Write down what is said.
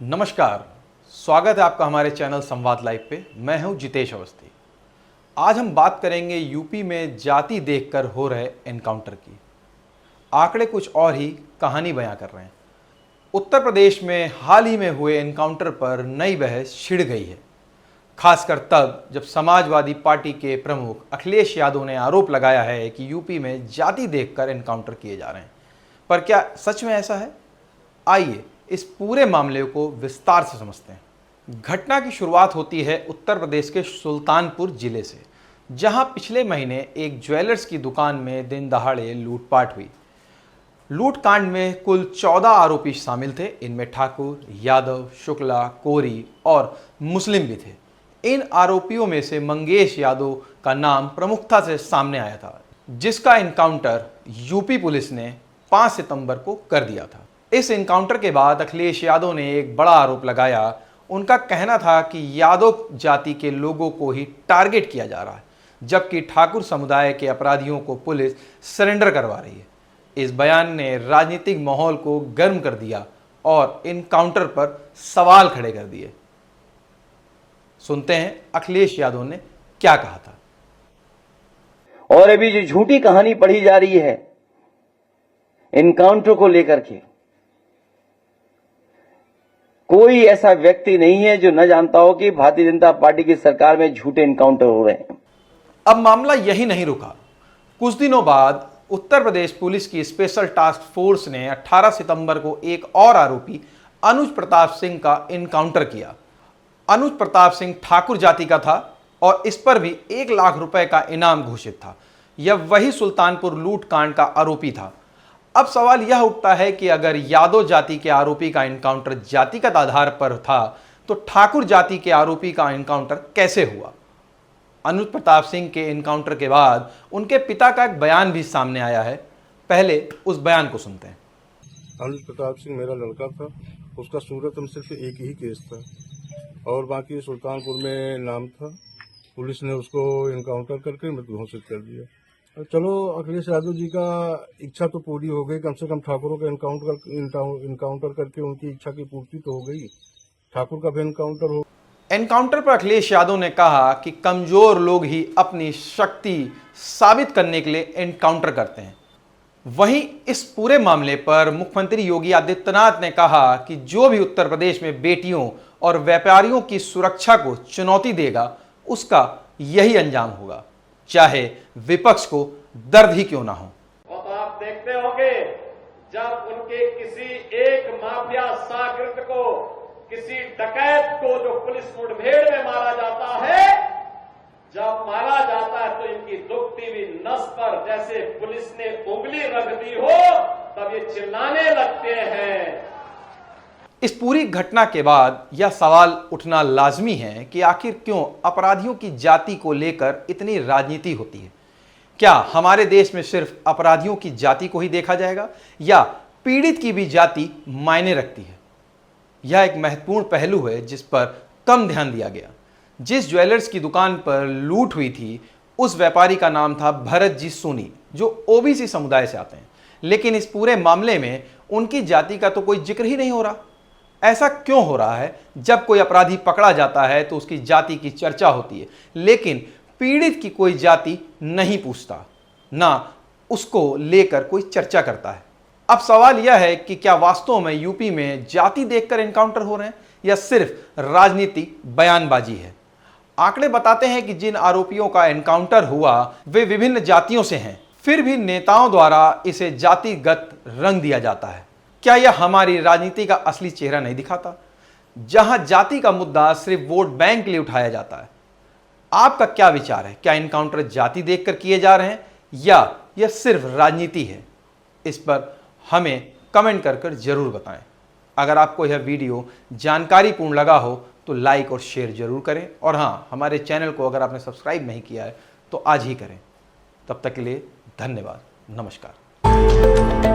नमस्कार, स्वागत है आपका हमारे चैनल संवाद लाइव पे। मैं हूं जितेश अवस्थी। आज हम बात करेंगे यूपी में जाति देखकर हो रहे एनकाउंटर की। आंकड़े कुछ और ही कहानी बयां कर रहे हैं। उत्तर प्रदेश में हाल ही में हुए एनकाउंटर पर नई बहस छिड़ गई है, खासकर तब जब समाजवादी पार्टी के प्रमुख अखिलेश यादव ने आरोप लगाया है कि यूपी में जाति देखकर एनकाउंटर किए जा रहे हैं। पर क्या सच में ऐसा है? आइए इस पूरे मामले को विस्तार से समझते हैं। घटना की शुरुआत होती है उत्तर प्रदेश के सुल्तानपुर जिले से, जहां पिछले महीने एक ज्वेलर्स की दुकान में दिन दहाड़े लूटपाट हुई। लूटकांड में कुल 14 आरोपी शामिल थे। इनमें ठाकुर, यादव, शुक्ला, कोरी और मुस्लिम भी थे। इन आरोपियों में से मंगेश यादव का नाम प्रमुखता से सामने आया था, जिसका एनकाउंटर यूपी पुलिस ने 5 सितंबर को कर दिया था। इस एनकाउंटर के बाद अखिलेश यादव ने एक बड़ा आरोप लगाया। उनका कहना था कि यादव जाति के लोगों को ही टारगेट किया जा रहा है, जबकि ठाकुर समुदाय के अपराधियों को पुलिस सरेंडर करवा रही है। इस बयान ने राजनीतिक माहौल को गर्म कर दिया और एनकाउंटर पर सवाल खड़े कर दिए। सुनते हैं अखिलेश यादव ने क्या कहा था। और अभी जो झूठी कहानी पढ़ी जा रही है एनकाउंटर को लेकर के, कोई ऐसा व्यक्ति नहीं है जो न जानता हो कि भारतीय जनता पार्टी की सरकार में झूठे एनकाउंटर हो रहे हैं। अब मामला यही नहीं रुका। कुछ दिनों बाद उत्तर प्रदेश पुलिस की स्पेशल टास्क फोर्स ने 18 सितंबर को एक और आरोपी अनुज प्रताप सिंह का एनकाउंटर किया। अनुज प्रताप सिंह ठाकुर जाति का था और इस पर भी 1 लाख रुपए का इनाम घोषित था। यह वही सुल्तानपुर लूटकांड का आरोपी था। अब सवाल यह उठता है कि अगर यादव जाति के आरोपी का एनकाउंटर जातिगत आधार पर था, तो ठाकुर जाति के आरोपी का एनकाउंटर कैसे हुआ? अनुज प्रताप सिंह के एनकाउंटर के बाद उनके पिता का एक बयान भी सामने आया है। पहले उस बयान को सुनते हैं। अनुज प्रताप सिंह मेरा लड़का था। उसका सूरत में सिर्फ एक ही केस था और बाकी सुल्तानपुर में नाम था। पुलिस ने उसको एनकाउंटर करके मृत घोषित कर दिया। चलो, अखिलेश यादव जी का इच्छा तो पूरी हो गई। कम से कम ठाकुरों का एनकाउंटर करके उनकी इच्छा की पूर्ति तो हो गई। ठाकुर का भी एनकाउंटर हो। एनकाउंटर पर अखिलेश यादव ने कहा कि कमजोर लोग ही अपनी शक्ति साबित करने के लिए एनकाउंटर करते हैं। वहीं इस पूरे मामले पर मुख्यमंत्री योगी आदित्यनाथ ने कहा कि जो भी उत्तर प्रदेश में बेटियों और व्यापारियों की सुरक्षा को चुनौती देगा, उसका यही अंजाम होगा, चाहे विपक्ष को दर्द ही क्यों ना हो। और आप देखते होंगे जब उनके किसी एक माफिया शागिर्द को, किसी डकैत को जो पुलिस मुठभेड़ में मारा जाता है, जब मारा जाता है तो इनकी दुखती हुई नस पर जैसे पुलिस ने उंगली रख दी हो, तब ये चिल्लाने लगते हैं। इस पूरी घटना के बाद यह सवाल उठना लाजमी है कि आखिर क्यों अपराधियों की जाति को लेकर इतनी राजनीति होती है। क्या हमारे देश में सिर्फ अपराधियों की जाति को ही देखा जाएगा या पीड़ित की भी जाति मायने रखती है? यह एक महत्वपूर्ण पहलू है जिस पर कम ध्यान दिया गया। जिस ज्वेलर्स की दुकान पर लूट हुई थी, उस व्यापारी का नाम था भरत जी सोनी, जो ओबीसी समुदाय से आते हैं। लेकिन इस पूरे मामले में उनकी जाति का तो कोई जिक्र ही नहीं हो रहा। ऐसा क्यों हो रहा है? जब कोई अपराधी पकड़ा जाता है तो उसकी जाति की चर्चा होती है, लेकिन पीड़ित की कोई जाति नहीं पूछता, ना उसको लेकर कोई चर्चा करता है। अब सवाल यह है कि क्या वास्तव में यूपी में जाति देखकर एनकाउंटर हो रहे हैं या सिर्फ राजनीतिक बयानबाजी है? आंकड़े बताते हैं कि जिन आरोपियों का एनकाउंटर हुआ वे विभिन्न जातियों से हैं, फिर भी नेताओं द्वारा इसे जातिगत रंग दिया जाता है। क्या यह हमारी राजनीति का असली चेहरा नहीं दिखाता, जहां जाति का मुद्दा सिर्फ वोट बैंक के लिए उठाया जाता है? आपका क्या विचार है? क्या एनकाउंटर जाति देखकर किए जा रहे हैं या यह सिर्फ राजनीति है? इस पर हमें कमेंट कर जरूर बताएं। अगर आपको यह वीडियो जानकारीपूर्ण लगा हो तो लाइक और शेयर जरूर करें, और हाँ, हमारे चैनल को अगर आपने सब्सक्राइब नहीं किया है तो आज ही करें। तब तक के लिए धन्यवाद। नमस्कार।